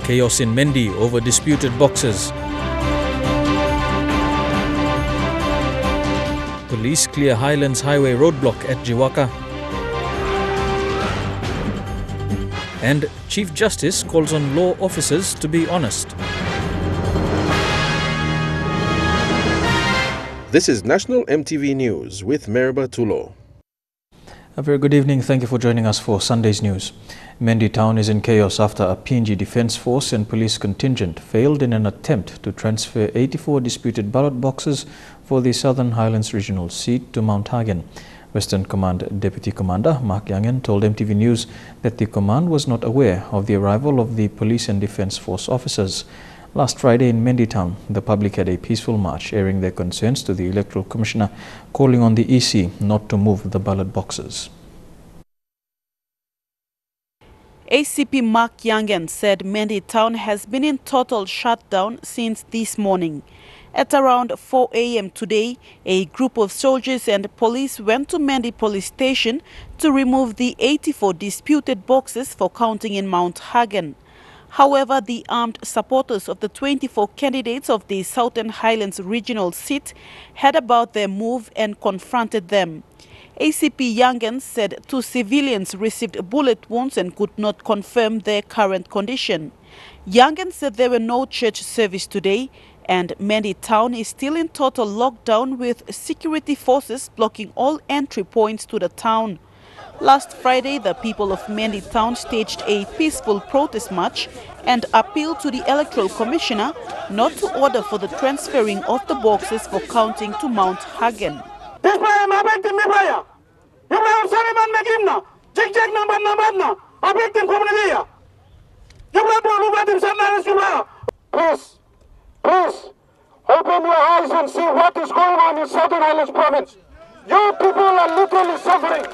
Chaos in Mendi over disputed boxes. Police clear Highlands Highway roadblock at Jiwaka. And Chief Justice calls on law officers to be honest. This is National EMTV News with Meriba Tulo. A very good evening. Thank you for joining us for Sunday's news. Mendi town is in chaos after a PNG Defence Force and police contingent failed in an attempt to transfer 84 disputed ballot boxes for the Southern Highlands regional seat to Mount Hagen. Western Command Deputy Commander Mark Yangen told MTV News that the command was not aware of the arrival of the police and Defence Force officers. Last Friday in Mendi town, the public had a peaceful march airing their concerns to the Electoral Commissioner, calling on the EC not to move the ballot boxes. ACP Mark Yangen said Mendi town has been in total shutdown since this morning. At around 4 a.m. today, a group of soldiers and police went to Mendi police station to remove the 84 disputed boxes for counting in Mount Hagen. However, the armed supporters of the 24 candidates of the Southern Highlands regional seat heard about their move and confronted them. ACP Yangen said 2 civilians received bullet wounds and could not confirm their current condition. Yangen said there were no church service today and Mendi town is still in total lockdown with security forces blocking all entry points to the town. Last Friday, the people of Mendi town staged a peaceful protest march and appealed to the Electoral Commissioner not to order for the transferring of the boxes for counting to Mount Hagen. Please, open your eyes and see what is going on in Southern Highlands province. Your people are literally suffering.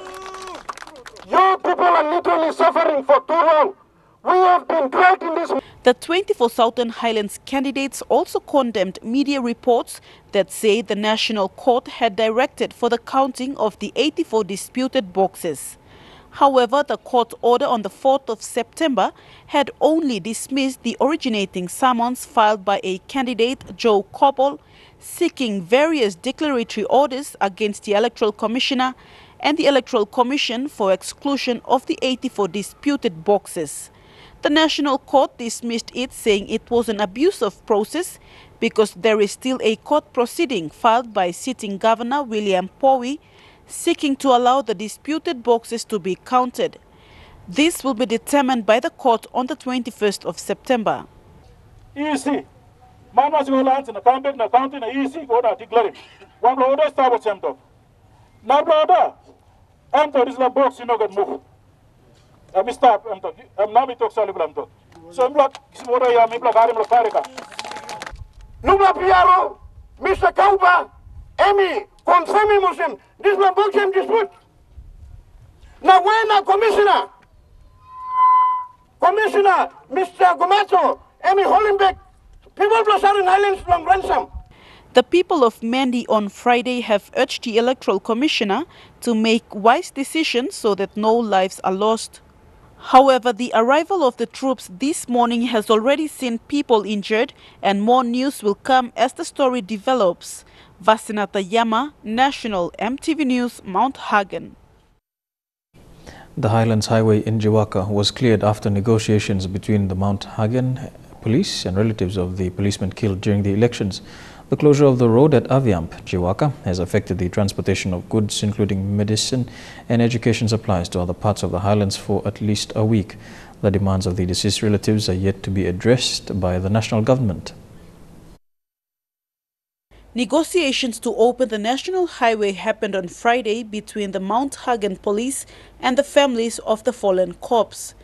Your people are literally suffering for too long. We have been dragged in this. The 24 Southern Highlands candidates also condemned media reports that say the National Court had directed for the counting of the 84 disputed boxes. However, the court order on the 4th of September had only dismissed the originating summons filed by a candidate, Joe Cobble, seeking various declaratory orders against the Electoral Commissioner and the Electoral Commission for exclusion of the 84 disputed boxes. The National Court dismissed it, saying it was an abuse of process because there is still a court proceeding filed by sitting Governor William Powie seeking to allow the disputed boxes to be counted. This will be determined by the court on the 21st of September. EC, man was going to the counting, EC, go to declare. One order start with them. Now, brother, enter this box, you know, get moved. I'm stop, I'm not talking solid. So I'm like, what I am, I'm like, Nubla Piaro, Mr. Kauba, Emi, confirming Muslim, this is my book and dispute. Now, when a commissioner, Mr. Gomato, Emi Hollenbeck, people plus are in Highlands from ransom. The people of Mendi on Friday have urged the Electoral Commissioner to make wise decisions so that no lives are lost. However, the arrival of the troops this morning has already seen people injured and more news will come as the story develops. Vasinata Yama, National EMTV News, Mount Hagen. The Highlands Highway in Jiwaka was cleared after negotiations between the Mount Hagen police and relatives of the policemen killed during the elections. The closure of the road at Aviamp, Jiwaka, has affected the transportation of goods including medicine and education supplies to other parts of the Highlands for at least a week. The demands of the deceased relatives are yet to be addressed by the national government. Negotiations to open the National Highway happened on Friday between the Mount Hagen police and the families of the fallen corpse.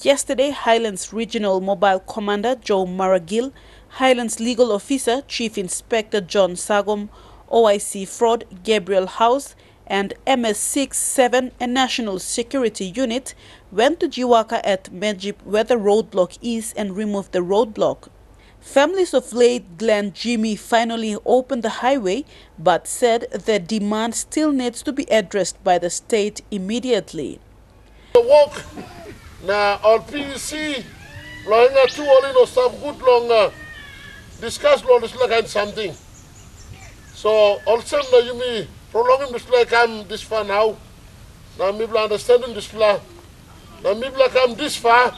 Yesterday, Highlands Regional Mobile Commander Joe Maragil, Highlands Legal Officer Chief Inspector John Sagom, OIC Fraud Gabriel House, and MS-67 and National Security Unit went to Jiwaka at Medjib where the roadblock is and removed the roadblock. Families of late Glenn Jimmy finally opened the highway but said their demand still needs to be addressed by the state immediately. The work now on PVC Blowing a 2 all in or some good long discuss long this like something. So also you me prolonging this like I'm this far now. Now people understanding this far. Now people like I'm this far.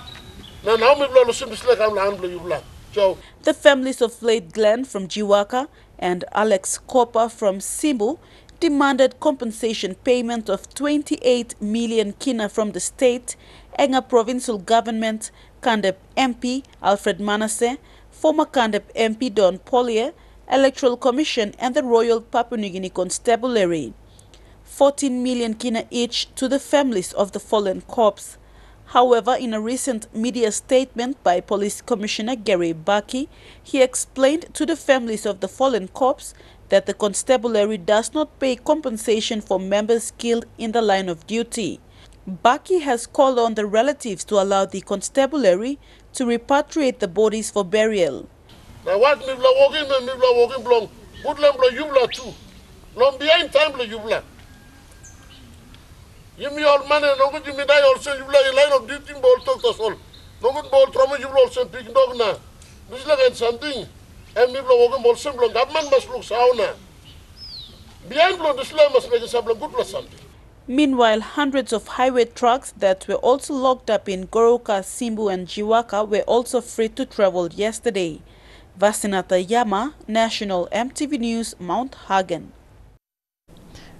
Now people listen this like I'm land you black. So The families of late Glenn from Jiwaka and Alex Copper from Simbu demanded compensation payment of 28 million kina from the state, Enga provincial government, Kandep MP Alfred Manasseh, former Kandep MP Don Pollier, Electoral Commission and the Royal Papua New Guinea Constabulary. 14 million kina each to the families of the fallen corpse. However, in a recent media statement by Police Commissioner Gary Baki, he explained to the families of the fallen corpse that the constabulary does not pay compensation for members killed in the line of duty. Baki has called on the relatives to allow the constabulary to repatriate the bodies for burial. now what me walking blong. Good lamb you black too. Long behind time you black. You me all man and no good you me die also you like a line of duty ball talk to all. No good ball trauma you will also pick dog na. This like something. And me walking ball simple government must look sauna. Behind blow this line must make a simple good plus something. Meanwhile, hundreds of highway trucks that were also locked up in Goroka, Simbu and Jiwaka were also free to travel yesterday. Vasinata Yama, National MTV News, Mount Hagen.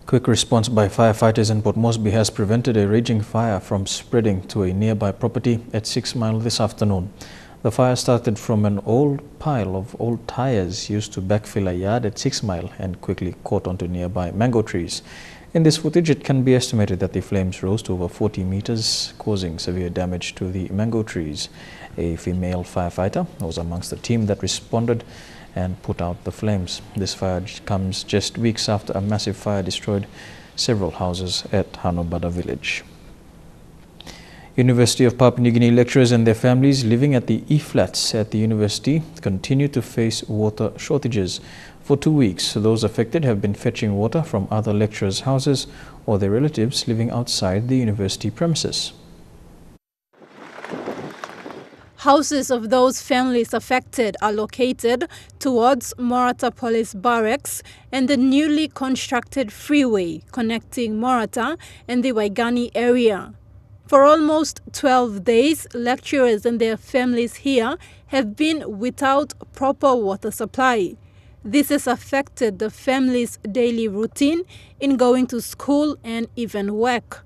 Quick response by firefighters in Port Moresby has prevented a raging fire from spreading to a nearby property at 6 Mile this afternoon. The fire started from an old pile of old tires used to backfill a yard at 6 Mile and quickly caught onto nearby mango trees. In this footage, it can be estimated that the flames rose to over 40 meters, causing severe damage to the mango trees. A female firefighter was amongst the team that responded and put out the flames. This fire comes just weeks after a massive fire destroyed several houses at Hanobada village. University of Papua New Guinea lecturers and their families living at the E-flats at the university continue to face water shortages. For 2 weeks, those affected have been fetching water from other lecturers' houses or their relatives living outside the university premises. Houses of those families affected are located towards Morata Police Barracks and the newly constructed freeway connecting Morata and the Waigani area. For almost 12 days, lecturers and their families here have been without proper water supply. This has affected the family's daily routine in going to school and even work.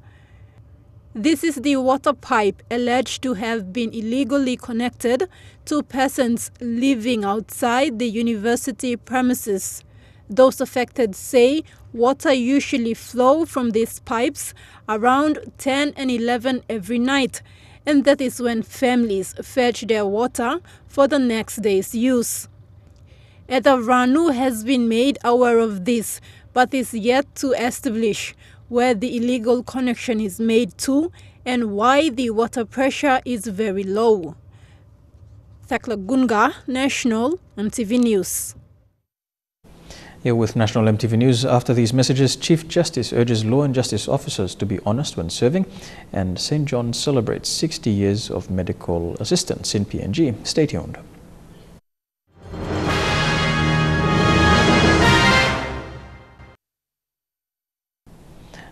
This is the water pipe alleged to have been illegally connected to persons living outside the university premises. Those affected say water usually flow from these pipes around 10 and 11 every night, and that is when families fetch their water for the next day's use. Eda Ranu has been made aware of this, but is yet to establish where the illegal connection is made to and why the water pressure is very low. Thakla Gunga, National MTV News. Here with National MTV News, after these messages, Chief Justice urges law and justice officers to be honest when serving, and St. John celebrates 60 years of medical assistance in PNG. Stay tuned.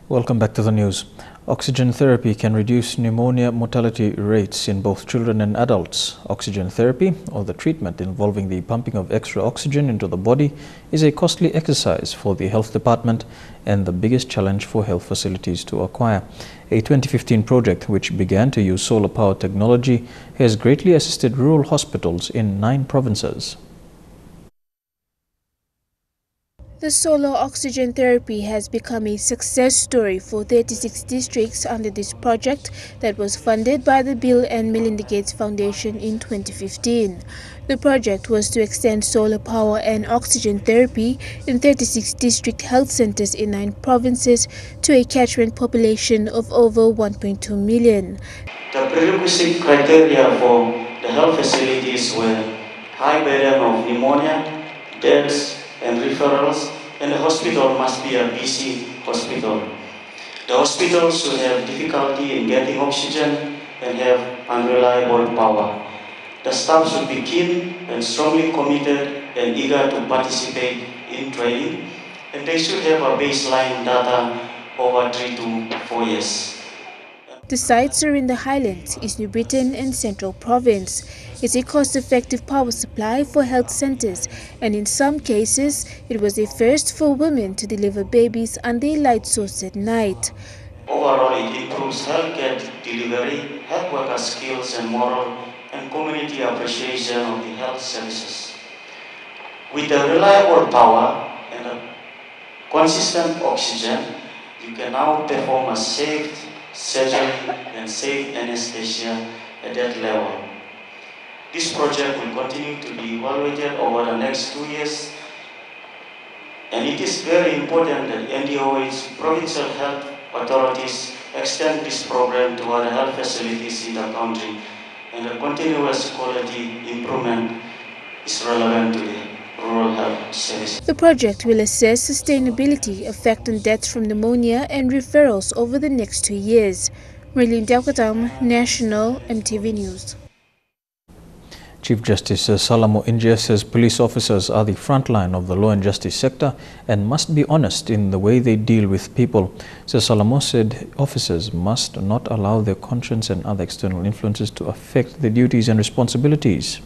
Welcome back to the news. Oxygen therapy can reduce pneumonia mortality rates in both children and adults. Oxygen therapy, or the treatment involving the pumping of extra oxygen into the body, is a costly exercise for the health department and the biggest challenge for health facilities to acquire. A 2015 project which began to use solar power technology has greatly assisted rural hospitals in 9 provinces. The solar oxygen therapy has become a success story for 36 districts under this project that was funded by the Bill and Melinda Gates Foundation in 2015. The project was to extend solar power and oxygen therapy in 36 district health centers in 9 provinces to a catchment population of over 1.2 million. The prerequisite criteria for the health facilities were high burden of pneumonia, deaths, and referrals, and the hospital must be a busy hospital. The hospital should have difficulty in getting oxygen and have unreliable power. The staff should be keen and strongly committed and eager to participate in training, and they should have a baseline data over 3 to 4 years. The sites are in the Highlands, East New Britain and Central Province. It's a cost-effective power supply for health centers, and in some cases, it was a first for women to deliver babies under a light source at night. Overall, it improves healthcare delivery, health worker skills and moral and community appreciation of the health services. With a reliable power and a consistent oxygen, you can now perform a safe surgery and safe anesthesia at that level. This project will continue to be evaluated over the next 2 years, and it is very important that NDO's provincial health authorities extend this program to other health facilities in the country, and the continuous quality improvement is relevant to the rural health service. The project will assess sustainability, effect on deaths from pneumonia and referrals over the next 2 years. Marilyn Daukatam, National EMTV News. Chief Justice Salamo Injia says police officers are the front line of the law and justice sector and must be honest in the way they deal with people. Salamo said officers must not allow their conscience and other external influences to affect their duties and responsibilities.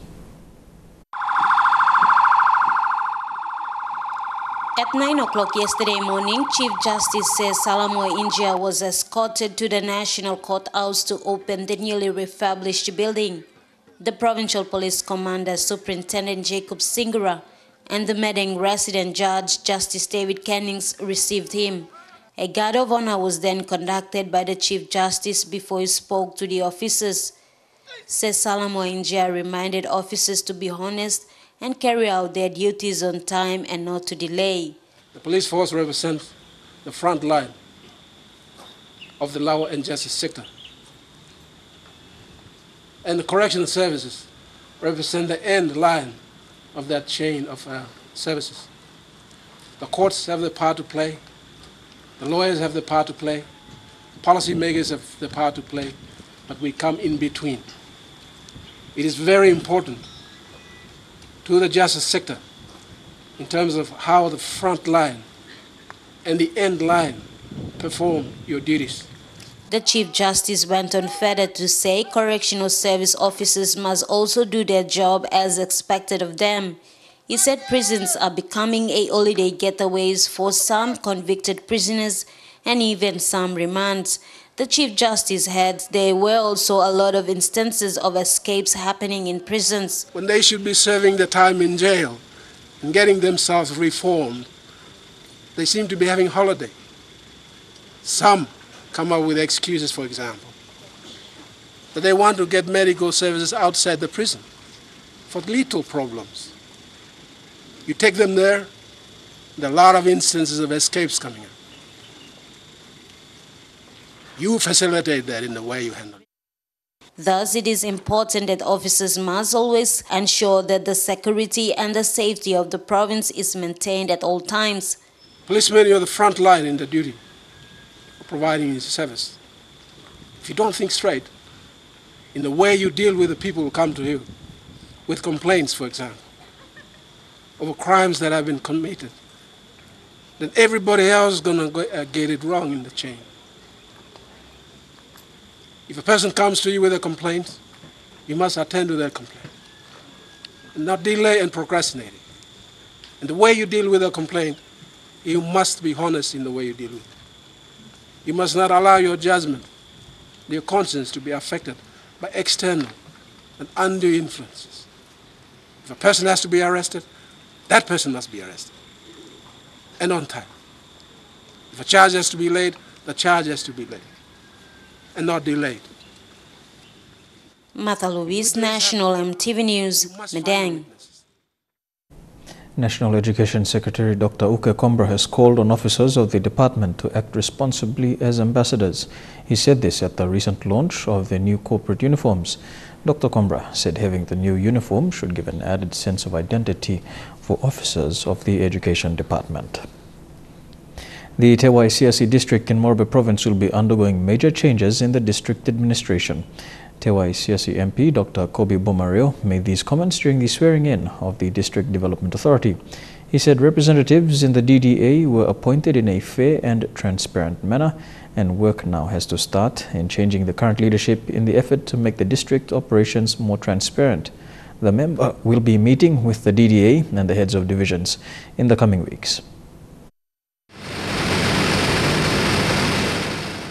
At 9 o'clock yesterday morning, Chief Justice Salamo Injia was escorted to the National Courthouse to open the newly refurbished building. The Provincial Police Commander, Superintendent Jacob Singura, and the Medeng resident judge, Justice David Kennings, received him. A guard of honor was then conducted by the Chief Justice before he spoke to the officers. Salamo Injia reminded officers to be honest and carry out their duties on time and not to delay. The police force represents the front line of the law and justice sector. And the correctional services represent the end line of that chain of services. The courts have the part to play, the lawyers have the part to play, policymakers have the part to play, but we come in between. It is very important to the justice sector in terms of how the front line and the end line perform your duties. The Chief Justice went on further to say correctional service officers must also do their job as expected of them. He said prisons are becoming a holiday getaways for some convicted prisoners and even some remands. The Chief Justice had there were also a lot of instances of escapes happening in prisons. When they should be serving their time in jail and getting themselves reformed, they seem to be having holiday. Some come up with excuses, for example, that they want to get medical services outside the prison for lethal problems. You take them there, there are a lot of instances of escapes coming up. You facilitate that in the way you handle it. Thus, it is important that officers must always ensure that the security and the safety of the province is maintained at all times. Policemen, you're the front line in the duty of providing this service. If you don't think straight in the way you deal with the people who come to you, with complaints, for example, over crimes that have been committed, then everybody else is going to get it wrong in the chain. If a person comes to you with a complaint, you must attend to that complaint and not delay and procrastinate it. And the way you deal with a complaint, you must be honest in the way you deal with it. You must not allow your judgment, your conscience to be affected by external and undue influences. If a person has to be arrested, that person must be arrested, and on time. If a charge has to be laid, the charge has to be laid, and not delayed. Martha Louise, National EMTV News, Medang. National Education Secretary Dr. Uke Kombra has called on officers of the department to act responsibly as ambassadors. He said this at the recent launch of the new corporate uniforms. Dr. Kombra said having the new uniform should give an added sense of identity for officers of the Education Department. The Tewae-Siassi district in Morobe province will be undergoing major changes in the district administration. Tewae-Siassi MP Dr. Kobi Bomario made these comments during the swearing-in of the District Development Authority. He said representatives in the DDA were appointed in a fair and transparent manner, and work now has to start in changing the current leadership in the effort to make the district operations more transparent. The member will be meeting with the DDA and the heads of divisions in the coming weeks.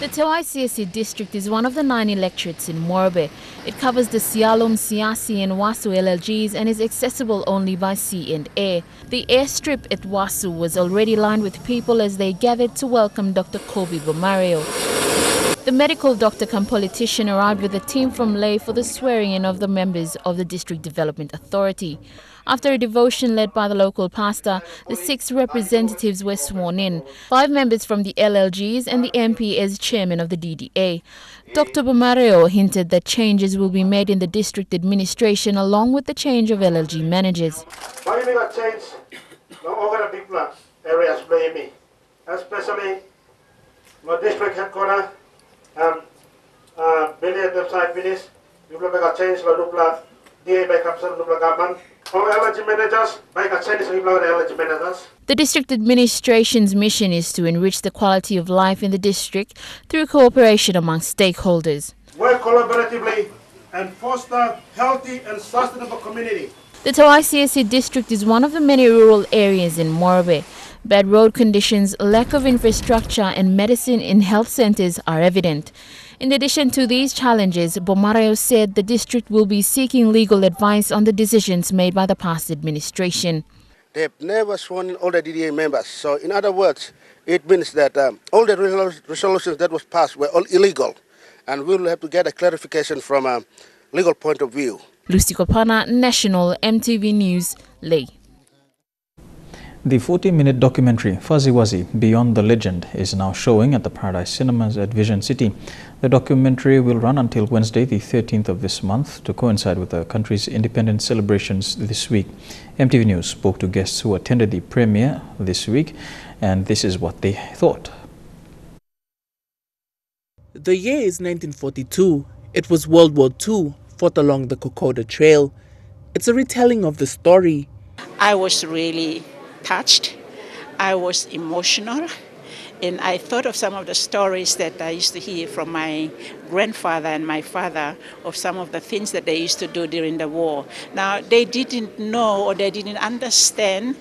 The Tewae-Siassi district is one of the 9 electorates in Morobe. It covers the Highlands-Highway and Wasu LLGs and is accessible only by sea and air. The airstrip at Wasu was already lined with people as they gathered to welcome Dr. Kobi Bomario. The medical doctor cum politician arrived with a team from Leh for the swearing-in of the members of the District Development Authority. After a devotion led by the local pastor, the 6 representatives were sworn in, 5 members from the LLGs and the MP as chairman of the DDA. Dr. Bomario hinted that changes will be made in the district administration along with the change of LLG managers. Especially my district headquarters, the district administration's mission is to enrich the quality of life in the district through cooperation among stakeholders. Work collaboratively and foster healthy and sustainable community. The Tewae-Siassi district is one of the many rural areas in Morobe. Bad road conditions, lack of infrastructure and medicine in health centers are evident. In addition to these challenges, Bomario said the district will be seeking legal advice on the decisions made by the past administration. They've never sworn in all the DDA members. So in other words, it means that all the resolutions that was passed were all illegal. And we'll have to get a clarification from a legal point of view. Lucy Kopana, National EMTV News, Leh. The 40-minute documentary Fuzzy Wuzzy Beyond the Legend is now showing at the Paradise Cinemas at Vision City. The documentary will run until Wednesday, the 13th of this month, to coincide with the country's independence celebrations this week. EMTV News spoke to guests who attended the premiere this week, and this is what they thought. The year is 1942. It was World War II, fought along the Kokoda Trail. It's a retelling of the story. I was really touched. I was emotional, and I thought of some of the stories that I used to hear from my grandfather and my father of some of the things that they used to do during the war. Now, they didn't know or they didn't understand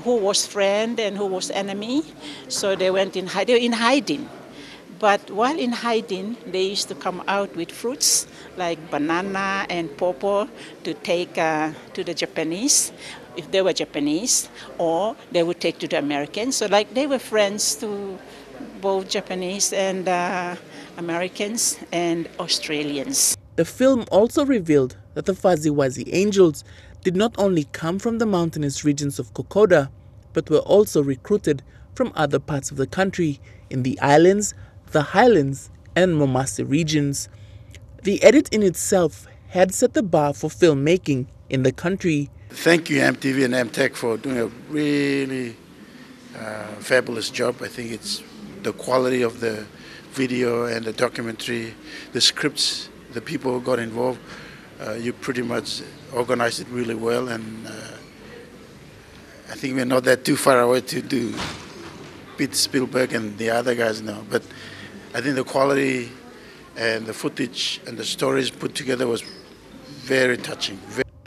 who was friend and who was enemy, so they were in hiding. But while in hiding, they used to come out with fruits like banana and pawpaw to take to the Japanese, if they were Japanese, or they would take to the Americans. So like they were friends to both Japanese and Americans and Australians. The film also revealed that the Fuzzy Wuzzy Angels did not only come from the mountainous regions of Kokoda, but were also recruited from other parts of the country in the islands, the Highlands and Momase regions. The edit in itself had set the bar for filmmaking in the country. Thank you, EMTV and EMTech, for doing a really fabulous job. I think it's the quality of the video and the documentary, the scripts, the people who got involved. You pretty much organized it really well, and I think we're not that too far away to do beat Spielberg and the other guys now. But I think the quality and the footage and the stories put together was very touching.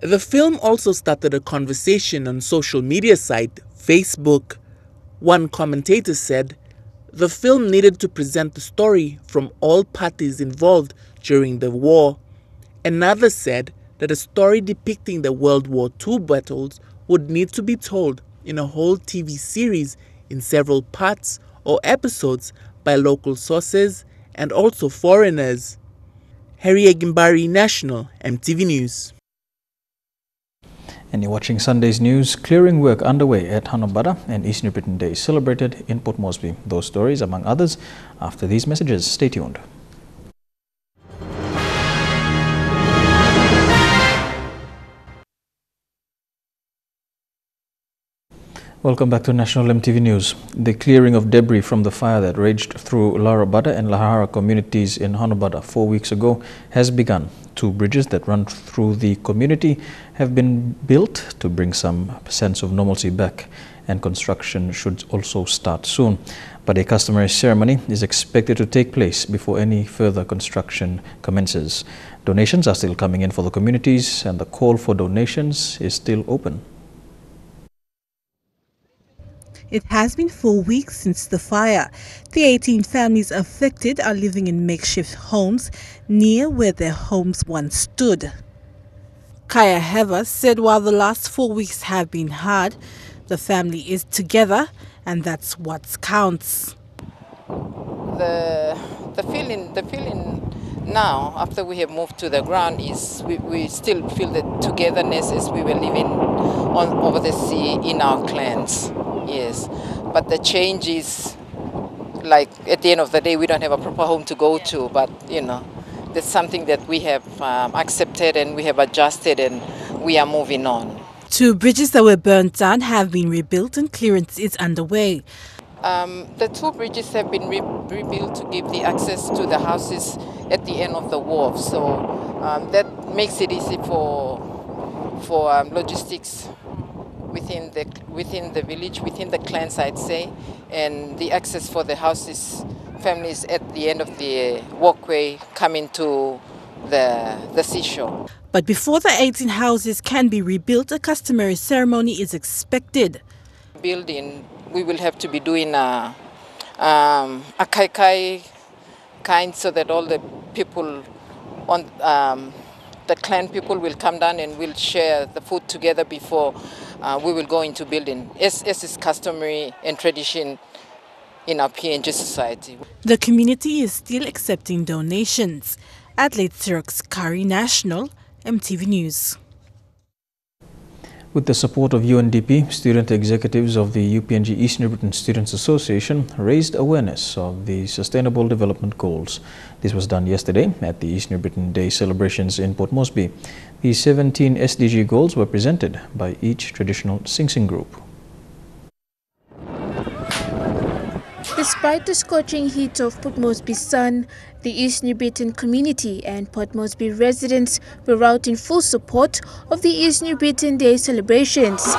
The film also started a conversation on social media site Facebook. One commentator said the film needed to present the story from all parties involved during the war. Another said that a story depicting the World War II battles would need to be told in a whole TV series in several parts or episodes by local sources and also foreigners. Harry Agimbari, National EMTV News. And you're watching Sunday's news. Clearing work underway at Hanobara and East New Britain Day celebrated in Port Moresby. Those stories, among others, after these messages. Stay tuned. Welcome back to National EMTV News. The clearing of debris from the fire that raged through Larabada and Lahara communities in Hanubada 4 weeks ago has begun. 2 bridges that run through the community have been built to bring some sense of normalcy back, and construction should also start soon. But a customary ceremony is expected to take place before any further construction commences. Donations are still coming in for the communities, and the call for donations is still open. It has been 4 weeks since the fire. The 18 families affected are living in makeshift homes near where their homes once stood. Kaya Heva said while the last 4 weeks have been hard, the family is together and that's what counts. The feeling now, after we have moved to the ground, is we still feel the togetherness as we were living over the sea in our clans. Yes, but the change is like at the end of the day we don't have a proper home to go to, but you know, that's something that we have accepted and we have adjusted and we are moving on. 2 bridges that were burnt down have been rebuilt and clearance is underway. The 2 bridges have been rebuilt to give the access to the houses at the end of the wharf, so that makes it easy for logistics within the village, within the clans, I'd say, and the access for the houses, families at the end of the walkway coming to the seashore. But before the 18 houses can be rebuilt, a customary ceremony is expected. Building, we will have to be doing a kai kind, so that all the people on the clan people will come down and we'll share the food together before we will go into building, as is customary and tradition in our PNG society. The community is still accepting donations. Adelaide Turks, Kari National, EMTV News. With the support of UNDP, student executives of the UPNG East New Britain Students Association raised awareness of the Sustainable Development Goals. This was done yesterday at the East New Britain Day celebrations in Port Moresby. The 17 SDG goals were presented by each traditional Sing Sing group. Despite the scorching heat of Port Moresby's sun, the East New Britain community and Port Moresby residents were out in full support of the East New Britain Day celebrations.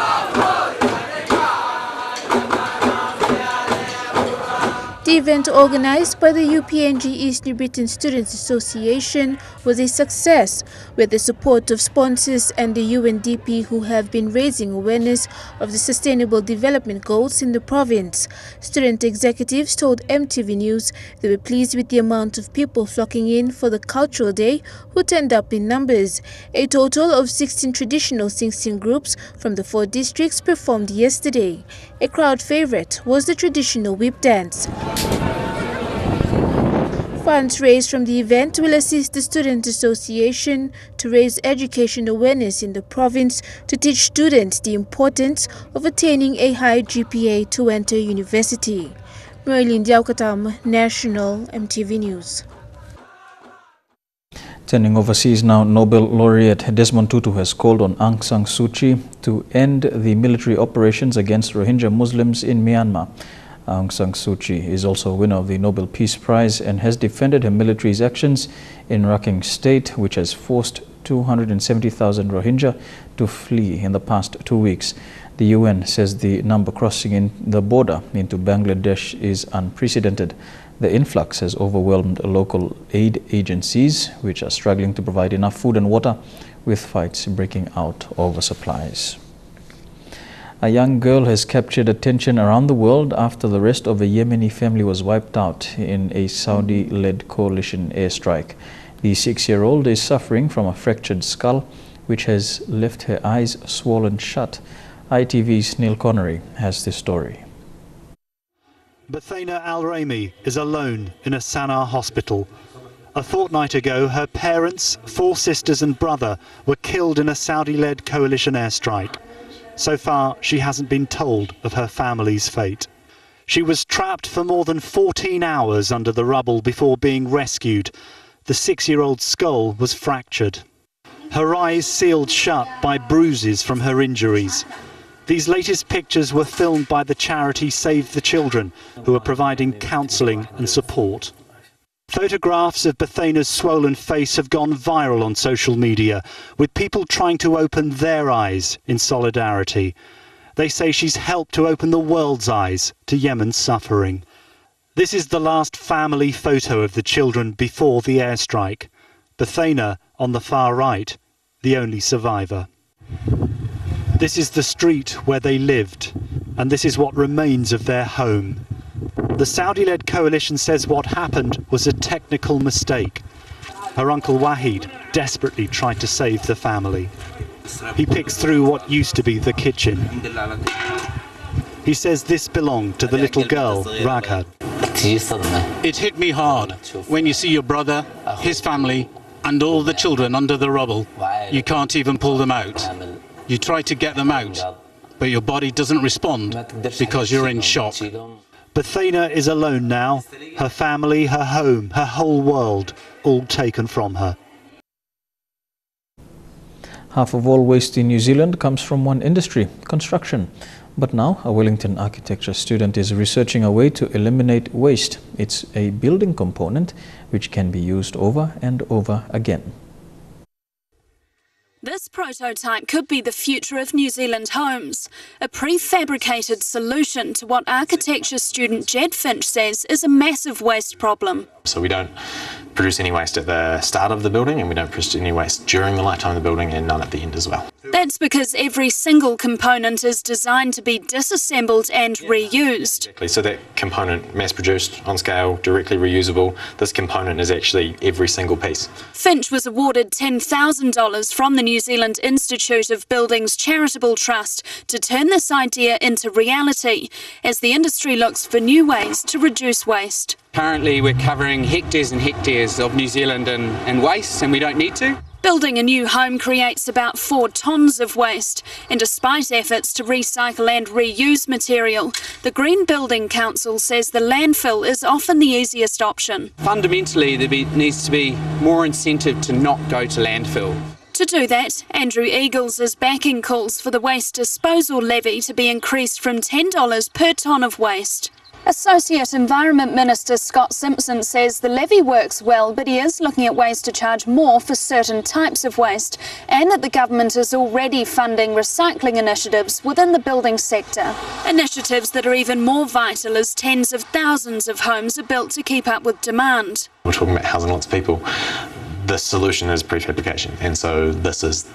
The event, organized by the UPNG East New Britain Students Association, was a success with the support of sponsors and the UNDP, who have been raising awareness of the Sustainable Development Goals in the province. Student executives told EMTV News they were pleased with the amount of people flocking in for the cultural day, who turned up in numbers. A total of 16 traditional Sing Sing groups from the 4 districts performed yesterday. A crowd favorite was the traditional whip dance. Funds raised from the event will assist the Student Association to raise education awareness in the province to teach students the importance of attaining a high GPA to enter university. Marilyn Diaukatam, National EMTV News. Turning overseas now, Nobel laureate Desmond Tutu has called on Aung San Suu Kyi to end the military operations against Rohingya Muslims in Myanmar. Aung San Suu Kyi is also a winner of the Nobel Peace Prize and has defended her military's actions in Rakhine State, which has forced 270,000 Rohingya to flee in the past 2 weeks. The UN says the number crossing in the border into Bangladesh is unprecedented. The influx has overwhelmed local aid agencies, which are struggling to provide enough food and water, with fights breaking out over supplies. A young girl has captured attention around the world after the rest of a Yemeni family was wiped out in a Saudi-led coalition airstrike. The 6-year-old is suffering from a fractured skull, which has left her eyes swollen shut. ITV's Neil Connery has this story. Bathena Al-Raimi is alone in a Sana'a hospital. A fortnight ago, her parents, 4 sisters and brother were killed in a Saudi-led coalition airstrike. So far, she hasn't been told of her family's fate. She was trapped for more than 14 hours under the rubble before being rescued. The 6-year-old's skull was fractured. Her eyes sealed shut by bruises from her injuries. These latest pictures were filmed by the charity Save the Children, who are providing counselling and support. Photographs of Bethena's swollen face have gone viral on social media, with people trying to open their eyes in solidarity. They say she's helped to open the world's eyes to Yemen's suffering. This is the last family photo of the children before the airstrike. Bethena, on the far right, the only survivor. This is the street where they lived, and this is what remains of their home. The Saudi-led coalition says what happened was a technical mistake. Her uncle Wahid desperately tried to save the family. He picks through what used to be the kitchen. He says this belonged to the little girl, Raghad. It hit me hard when you see your brother, his family, and all the children under the rubble. You can't even pull them out. You try to get them out, but your body doesn't respond because you're in shock. Bethena is alone now. Her family, her home, her whole world, all taken from her. Half of all waste in New Zealand comes from one industry, construction. But now a Wellington architecture student is researching a way to eliminate waste. It's a building component which can be used over and over again. This prototype could be the future of New Zealand homes, a prefabricated solution to what architecture student Jed Finch says is a massive waste problem. So we don't produce any waste at the start of the building, and we don't produce any waste during the lifetime of the building, and none at the end as well. That's because every single component is designed to be disassembled and reused. So that component, mass-produced, on scale, directly reusable, this component is actually every single piece. Finch was awarded $10,000 from the New Zealand Institute of Buildings Charitable Trust to turn this idea into reality, as the industry looks for new ways to reduce waste. Currently we're covering hectares and hectares of New Zealand in waste, and we don't need to. Building a new home creates about 4 tonnes of waste, and despite efforts to recycle and reuse material, the Green Building Council says the landfill is often the easiest option. Fundamentally, there needs to be more incentive to not go to landfill. To do that, Andrew Eagles is backing calls for the waste disposal levy to be increased from $10 per tonne of waste. Associate Environment Minister Scott Simpson says the levy works well, but he is looking at ways to charge more for certain types of waste, and that the government is already funding recycling initiatives within the building sector. Initiatives that are even more vital as tens of thousands of homes are built to keep up with demand. We're talking about housing lots of people. The solution is prefabrication, and so this is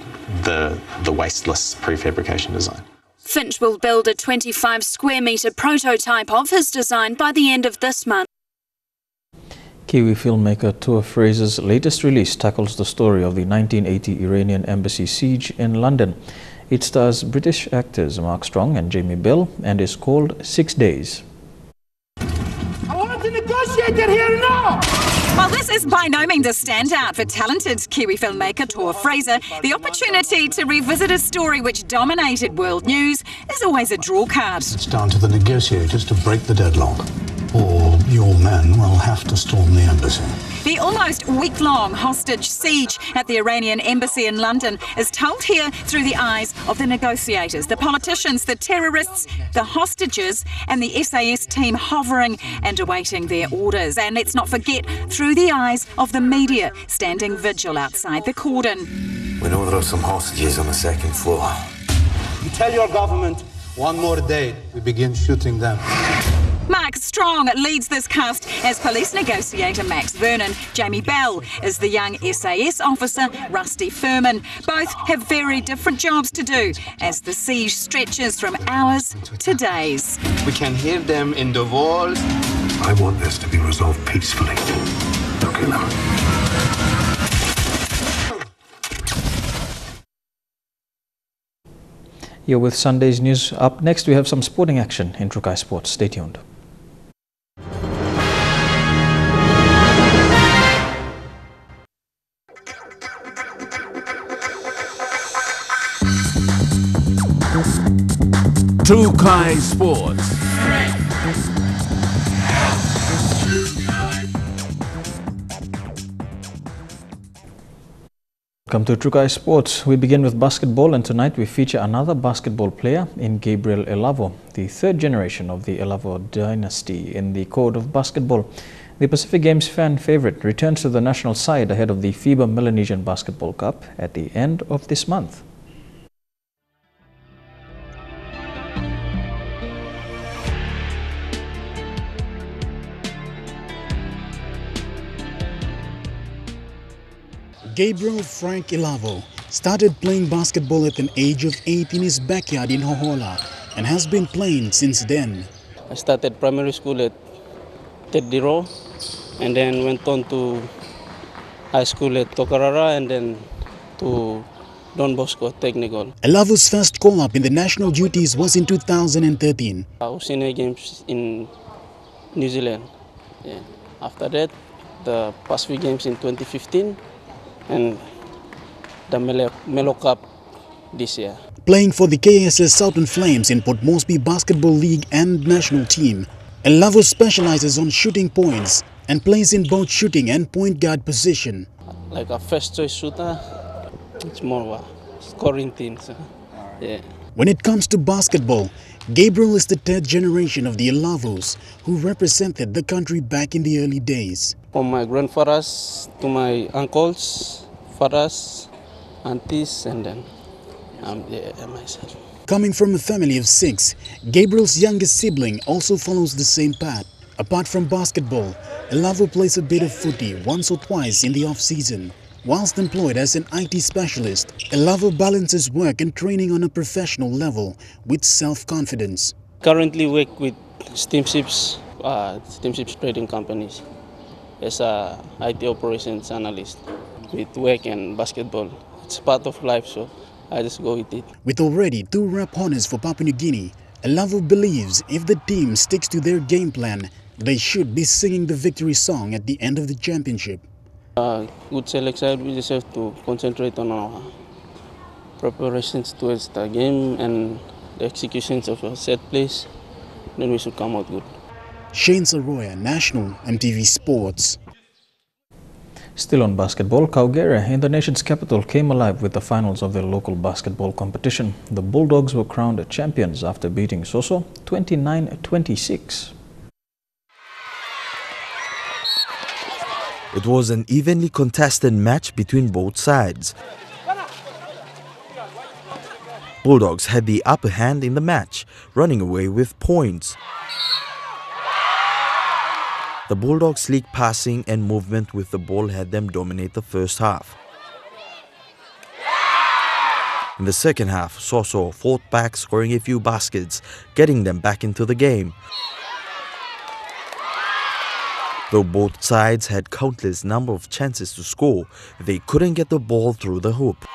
the wasteless prefabrication design. Finch will build a 25 square metre prototype of his design by the end of this month. Kiwi filmmaker Tewae Fraser's latest release tackles the story of the 1980 Iranian embassy siege in London. It stars British actors Mark Strong and Jamie Bell and is called 6 Days. I want to negotiate it here now! Well, this is by no means a standout for talented Kiwi filmmaker Tewae Fraser. The opportunity to revisit a story which dominated world news is always a draw card. It's down to the negotiators to break the deadlock, or your men will have to storm the embassy. The almost week-long hostage siege at the Iranian embassy in London is told here through the eyes of the negotiators, the politicians, the terrorists, the hostages, and the SAS team hovering and awaiting their orders. And let's not forget, through the eyes of the media standing vigil outside the cordon. We know there are some hostages on the second floor. You tell your government, one more day, we begin shooting them. Mark Strong leads this cast as police negotiator Max Vernon. Jamie Bell is the young SAS officer Rusty Furman. Both have very different jobs to do as the siege stretches from hours to days. We can hear them in the walls. I want this to be resolved peacefully. Look at them. You're with Sunday's news. Up next, we have some sporting action in Trukai Sports. Stay tuned. Trukai Sports. Come to Tewae Sports. We begin with basketball, and tonight we feature another basketball player in Gabriel Elavo, the third generation of the Elavo dynasty in the code of basketball. The Pacific Games fan favorite returns to the national side ahead of the FIBA Melanesian Basketball Cup at the end of this month. Gabriel Frank Elavo started playing basketball at an age of 8 in his backyard in Hohola and has been playing since then. I started primary school at Tediro and then went on to high school at Tokarara and then to Don Bosco Technical. Elavo's first call-up in the national duties was in 2013. I was senior games in New Zealand. Yeah. After that, the Pacific Games in 2015 and the Melo Cup this year. Playing for the KSS Southern Flames in Port Moresby Basketball League and national team, Elavo specializes on shooting points and plays in both shooting and point guard position. Like a first choice shooter, it's more of a scoring team. So, yeah. When it comes to basketball, Gabriel is the third generation of the Elavos who represented the country back in the early days. From my grandfathers to my uncles, fathers, aunties, and then myself. Coming from a family of 6, Gabriel's youngest sibling also follows the same path. Apart from basketball, Elavo plays a bit of footy once or twice in the off-season. Whilst employed as an IT specialist, Elavo balances work and training on a professional level with self-confidence. Currently work with steamships trading companies as a IT operations analyst with work and basketball. It's part of life, so I just go with it. With already 2 rep honors for Papua New Guinea, Elavo believes if the team sticks to their game plan, they should be singing the victory song at the end of the championship. Good selection, we just have to concentrate on our preparations towards the game and the executions of a set plays, then we should come out good. Shane Saroya, National EMTV Sports. Still on basketball, Kaugere in the nation's capital came alive with the finals of their local basketball competition. The Bulldogs were crowned champions after beating Soso 29-26. It was an evenly contested match between both sides. Bulldogs had the upper hand in the match, running away with points. The Bulldogs' sleek passing and movement with the ball had them dominate the first half. In the second half, Soso fought back, scoring a few baskets, getting them back into the game. Though both sides had countless number of chances to score, they couldn't get the ball through the hoop.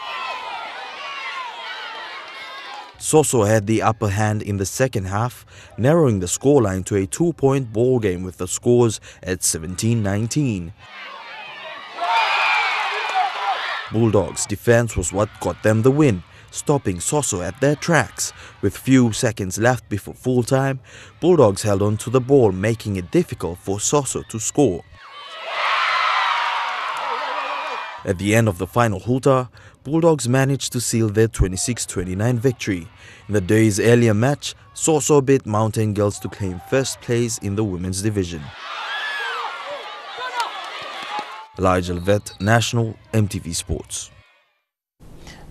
Soso had the upper hand in the second half, narrowing the scoreline to a 2-point ball game with the scores at 17-19. Bulldogs' defense was what got them the win, stopping Soso at their tracks. With few seconds left before full time, Bulldogs held on to the ball, making it difficult for Soso to score. At the end of the final hooter, Bulldogs managed to seal their 26-29 victory. In the day's earlier match, Soso beat Mountain Girls to claim first place in the women's division. Elijah Lvet, National EMTV Sports.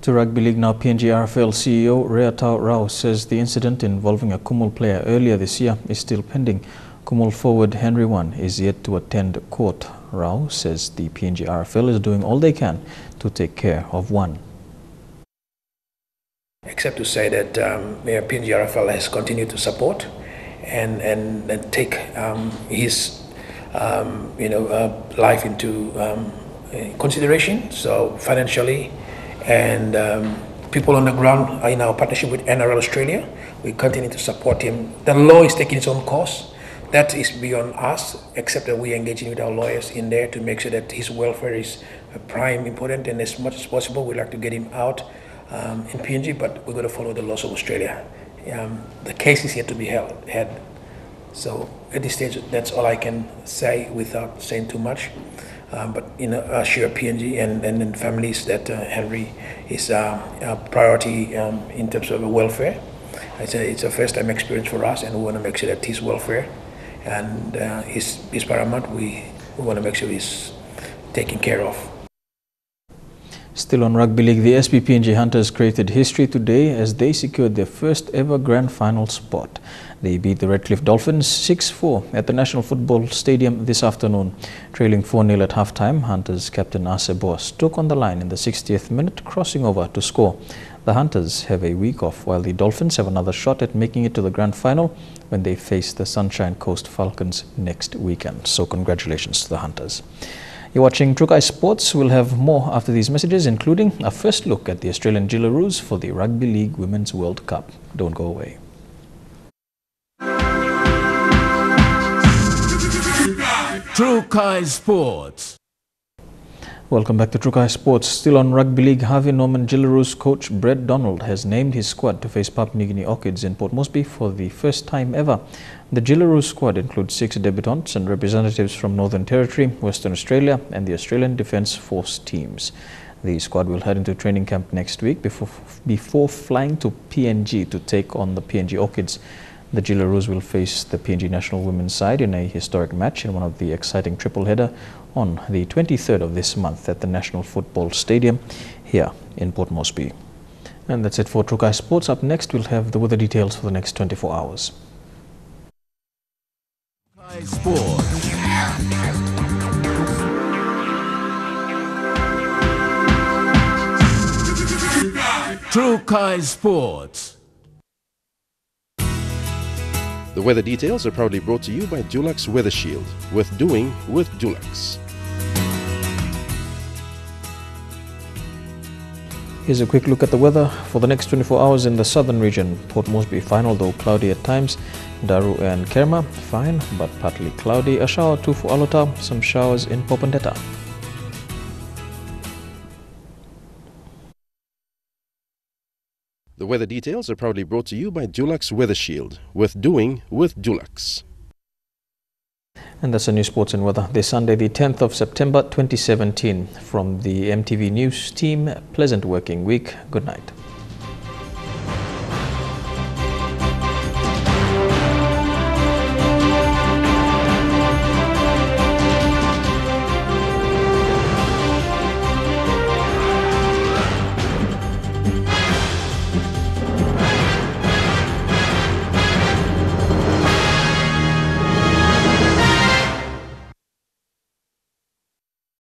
To Rugby League now, PNG RFL CEO Reatau Rao says the incident involving a Kumul player earlier this year is still pending. Kumul forward Henry Wan is yet to attend court. Rao says the PNG RFL is doing all they can to take care of Wan. Except to say that PNG RFL has continued to support and take his life into consideration. So financially and people on the ground in our partnership with NRL Australia, we continue to support him. The law is taking its own course. That is beyond us, except that we are engaging with our lawyers in there to make sure that his welfare is prime important, and as much as possible we'd like to get him out in PNG, but we're going to follow the laws of Australia. The case is yet to be had. So at this stage, that's all I can say without saying too much. but assure PNG and then families that Henry is a priority in terms of welfare. It's a first-time experience for us, and we want to make sure that his welfare and is paramount. We want to make sure he's taken care of. Still on Rugby League, the SPPNG Hunters created history today as they secured their first ever grand final spot. They beat the Redcliffe Dolphins 6-4 at the National Football Stadium this afternoon. Trailing 4-0 at halftime, Hunters captain Ase Boas took on the line in the 60th minute, crossing over to score. The Hunters have a week off, while the Dolphins have another shot at making it to the grand final when they face the Sunshine Coast Falcons next weekend. So congratulations to the Hunters. You're watching Tewae Sports. We'll have more after these messages, including a first look at the Australian Jillaroos for the Rugby League Women's World Cup. Don't go away. Tewae Sports. Welcome back to Tewae Sports. Still on Rugby League, Harvey Norman Jillaroos coach Brett Donald has named his squad to face Papua New Guinea Orchids in Port Moresby for the first time ever. The Jillaroos squad includes 6 debutants and representatives from Northern Territory, Western Australia and the Australian Defence Force teams. The squad will head into training camp next week before flying to PNG to take on the PNG Orchids. The Jillaroos will face the PNG national women's side in a historic match in one of the exciting triple-header on the 23rd of this month at the National Football Stadium here in Port Moresby. And that's it for Tewae Sports. Up next, we'll have the weather details for the next 24 hours. Sports. Tewae Sports. The weather details are proudly brought to you by Dulux Weather Shield. Worth doing with Dulux. Here's a quick look at the weather for the next 24 hours in the southern region. Port Moresby fine, although cloudy at times. Daru and Kerma fine, but partly cloudy. A shower or two for Alota, some showers in Popondetta. The weather details are proudly brought to you by Dulux Weather Shield. Worth doing with Dulux. And that's a new sports and weather this Sunday, the 10th of September 2017. From the EMTV News team, pleasant working week. Good night.